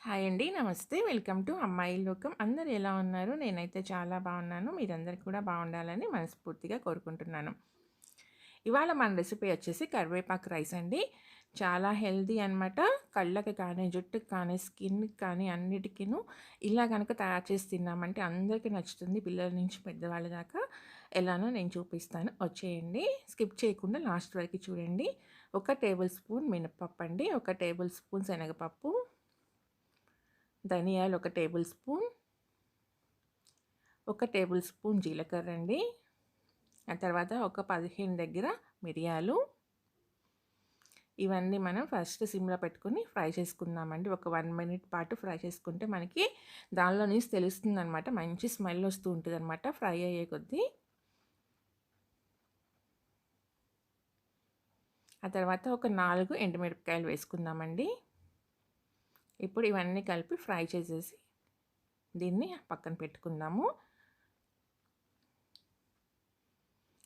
Hi అండి. నమస్తే. Welcome to అమ్మాయి లోకం. అందరూ ఎలా ఉన్నారు? నేనైతే చాలా బాగున్నాను. మీరందరూ కూడా బాగుండాలని మనస్ఫూర్తిగా కోరుకుంటున్నాను. ఇవాళ మన రెసిపీ వచ్చేసి కరివేపాకు రైస్ అండి. చాలా హెల్తీ అనమాట. కళ్ళకి కానీ, జుట్టుకి కానీ, స్కిన్‌కి కానీ అన్నిటికీను ఇలా గనక తయారు చేసి తిన్నామంటే అందరికీ నచ్చుతుంది. పిల్లల నుంచి పెద్దవాళ్ళ దాకా. ఎలానో నేను చూపిస్తాను. వచ్చేయండి. స్కిప్ చేయకుండా లాస్ట్ వరకు చూడండి. 1 టేబుల్ స్పూన్ మినపప్పు అండి. 1 టేబుల్ స్పూన్ శనగపప్పు, ధనియాలు 1 టేబుల్ స్పూన్, 1 టేబుల్ స్పూన్ జీలకర్ర అండి. ఆ తర్వాత ఒక 15 దగ్గర మిరియాలు. ఇవన్నీ మనం ఫస్ట్ సిమ్లో పెట్టుకొని ఫ్రై చేసుకుందామండి. ఒక 1 మినిట్ పాటు ఫ్రై చేసుకుంటే మనకి దానిలో నుంచి తెలుస్తుందనమాట. మంచి స్మెల్ వస్తూ ఉంటుందన్నమాట ఫ్రై అయ్యే కొద్దీ. ఆ తర్వాత ఒక 4 ఎండుమిరపకాయలు వేసుకుందామండి. ఇప్పుడు ఇవన్నీ కలిపి ఫ్రై చేసేసి దీన్ని పక్కన పెట్టుకుందాము.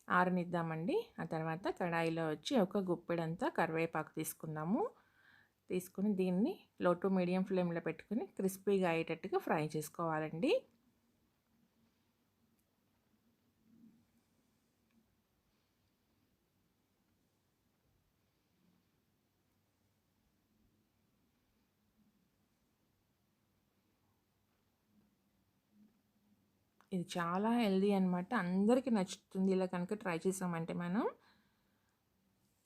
ఆరనిద్దామండి. ఆ తర్వాత కడాయిలో వచ్చి ఒక గుప్పెడంతా కరివేపాకు తీసుకుందాము. తీసుకుని దీన్ని లో టు మీడియం ఫ్లేమ్లో పెట్టుకుని క్రిస్పీగా అయ్యేటట్టుగా ఫ్రై చేసుకోవాలండి. ఇది చాలా హెల్దీ అనమాట. అందరికీ నచ్చుతుంది ఇలా కనుక ట్రై చేసామంటే మనం.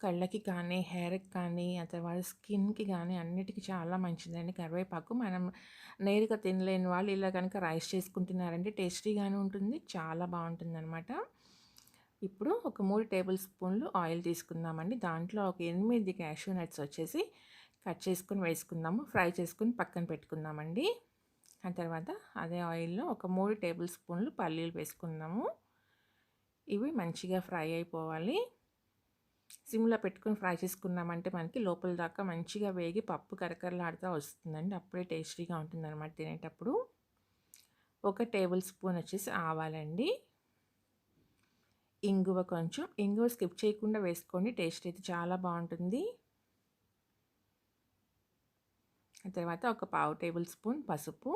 కళ్ళకి కానీ, హెయిర్‌కి కానీ, ఆ తర్వాత స్కిన్‌కి కానీ అన్నిటికీ చాలా మంచిదండి కరివేపాకు. మనం నేరుగా తినలేని వాళ్ళు ఇలా కనుక రైస్ చేసుకొని తిన్నారంటే టేస్టీగాను ఉంటుంది. చాలా బాగుంటుందనమాట. ఇప్పుడు ఒక 3 టేబుల్ స్పూన్లు ఆయిల్ తీసుకుందామండి. దాంట్లో ఒక 8 క్యాష్యూ నట్స్ వచ్చేసి కట్ చేసుకొని వేసుకుందాము. ఫ్రై చేసుకొని పక్కన పెట్టుకుందామండి. ఆ తర్వాత అదే ఆయిల్‌లో ఒక 3 టేబుల్ స్పూన్లు పల్లీలు వేసుకుందాము. ఇవి మంచిగా ఫ్రై అయిపోవాలి. సిమ్లో పెట్టుకొని ఫ్రై చేసుకున్నామంటే మనకి లోపల దాకా మంచిగా వేగి పప్పు కరకరలాడుతూ వస్తుందండి. అప్పుడే టేస్టీగా ఉంటుందన్నమాట తినేటప్పుడు. 1 టేబుల్ స్పూన్ వచ్చేసి ఆవాలండి. ఇంగువ కొంచెం. ఇంగువ స్కిప్ చేయకుండా వేసుకోండి. టేస్ట్ అయితే చాలా బాగుంటుంది. ఆ తర్వాత ఒక పావు టేబుల్ స్పూన్ పసుపు.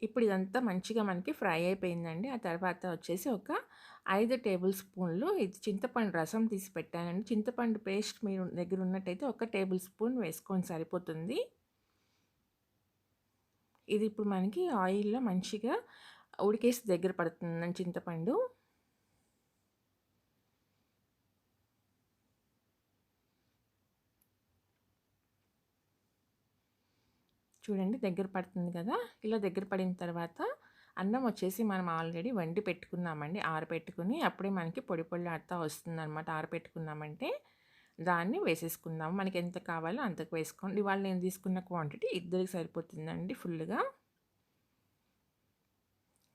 ఇప్పుడు ఇదంతా మంచిగా మనకి ఫ్రై అయిపోయిందండి. ఆ తర్వాత వచ్చేసి ఒక 5 టేబుల్ స్పూన్లు ఇది చింతపండు రసం తీసి పెట్టానండి. చింతపండు పేస్ట్ మీరు దగ్గర ఉన్నట్టయితే 1 టేబుల్ స్పూన్ వేసుకొని సరిపోతుంది. ఇది ఇప్పుడు మనకి ఆయిల్‌లో మంచిగా ఉడికేసి దగ్గర పడుతుందండి చింతపండు. చూడండి దగ్గర పడుతుంది కదా! ఇలా దగ్గర పడిన తర్వాత అన్నం వచ్చేసి మనం ఆల్రెడీ వండి పెట్టుకున్నామండి. ఆరబెట్టుకుని అప్పుడే మనకి పొడి పొడిలాడుతా వస్తుందనమాట. ఆరబెట్టుకున్నామంటే దాన్ని వేసేసుకుందాము. మనకి ఎంత కావాలో అంతకు వేసుకోండి. ఇవాళ నేను తీసుకున్న క్వాంటిటీ ఇద్దరికి సరిపోతుందండి ఫుల్‌గా.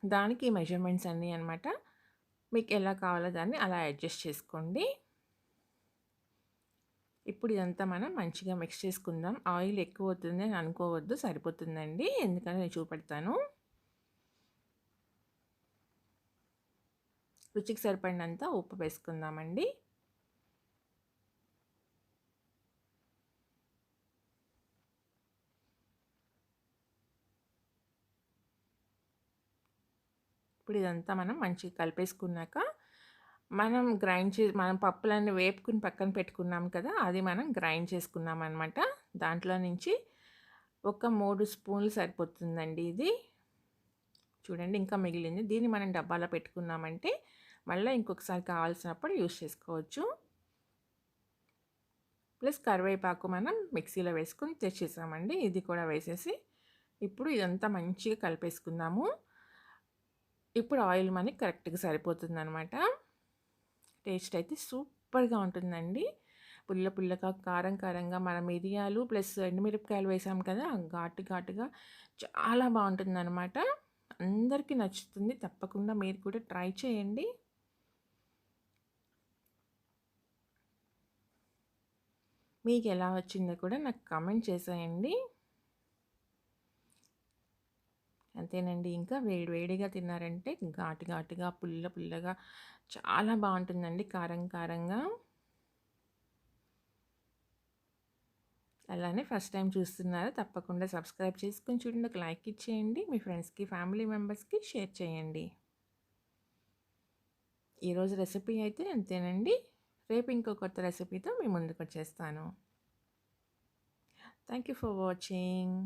దానికి మెజర్మెంట్స్ అన్నీ అనమాట. మీకు ఎలా కావాలో దాన్ని అలా అడ్జస్ట్ చేసుకోండి. ఇప్పుడు ఇదంతా మనం మంచిగా మిక్స్ చేసుకుందాం. ఆయిల్ ఎక్కువ అవుతుంది అని అనుకోవద్దు. సరిపోతుందండి. ఎందుకని నేను చూపెడతాను. రుచికి సరిపడినంత ఉప్పు వేసుకుందామండి. ఇప్పుడు ఇదంతా మనం మంచిగా కలిపేసుకున్నాక మనం పప్పులన్నీ వేపుకుని పక్కన పెట్టుకున్నాం కదా! అది మనం గ్రైండ్ చేసుకున్నామనమాట. దాంట్లో నుంచి ఒక 3 స్పూన్లు సరిపోతుందండి ఇది. చూడండి ఇంకా మిగిలింది. దీన్ని మనం డబ్బాలో పెట్టుకున్నామంటే మళ్ళీ ఇంకొకసారి కావాల్సినప్పుడు యూజ్ చేసుకోవచ్చు. ప్లస్ కరివేపాకు మనం మిక్సీలో వేసుకొని తెచ్చేసామండి. ఇది కూడా వేసేసి ఇప్పుడు ఇదంతా మంచిగా కలిపేసుకుందాము. ఇప్పుడు ఆయిల్ మనకి కరెక్ట్‌గా సరిపోతుందనమాట. టేస్ట్ అయితే సూపర్‌గా ఉంటుందండి. పుల్ల పుల్లగా, కారం కారంగా మన మిరియాలు ప్లస్ ఎండుమిరపకాయలు వేసాం కదా! ఘాటు ఘాటుగా చాలా బావుంటుందనమాట. అందరికీ నచ్చుతుంది. తప్పకుండా మీరు కూడా ట్రై చేయండి. మీకెలా వచ్చిందో కూడా నాకు కామెంట్ చేసేయండి. అంతేనండి. ఇంకా వేడి వేడిగా తిన్నారంటే ఘాటు ఘాటుగా, పుల్ల పుల్లగా చాలా బావుంటుందండి కారం కారంగా. అలానే ఫస్ట్ టైం చూస్తున్నారు తప్పకుండా సబ్స్క్రైబ్ చేసుకొని చూడండి, ఒక లైక్ ఇచ్చేయండి, మీ ఫ్రెండ్స్కి ఫ్యామిలీ మెంబర్స్కి షేర్ చేయండి. ఈరోజు రెసిపీ అయితే అంతేనండి. రేపు ఇంకో కొత్త రెసిపీతో మీ ముందుకు వచ్చేస్తాను. Thank you for watching.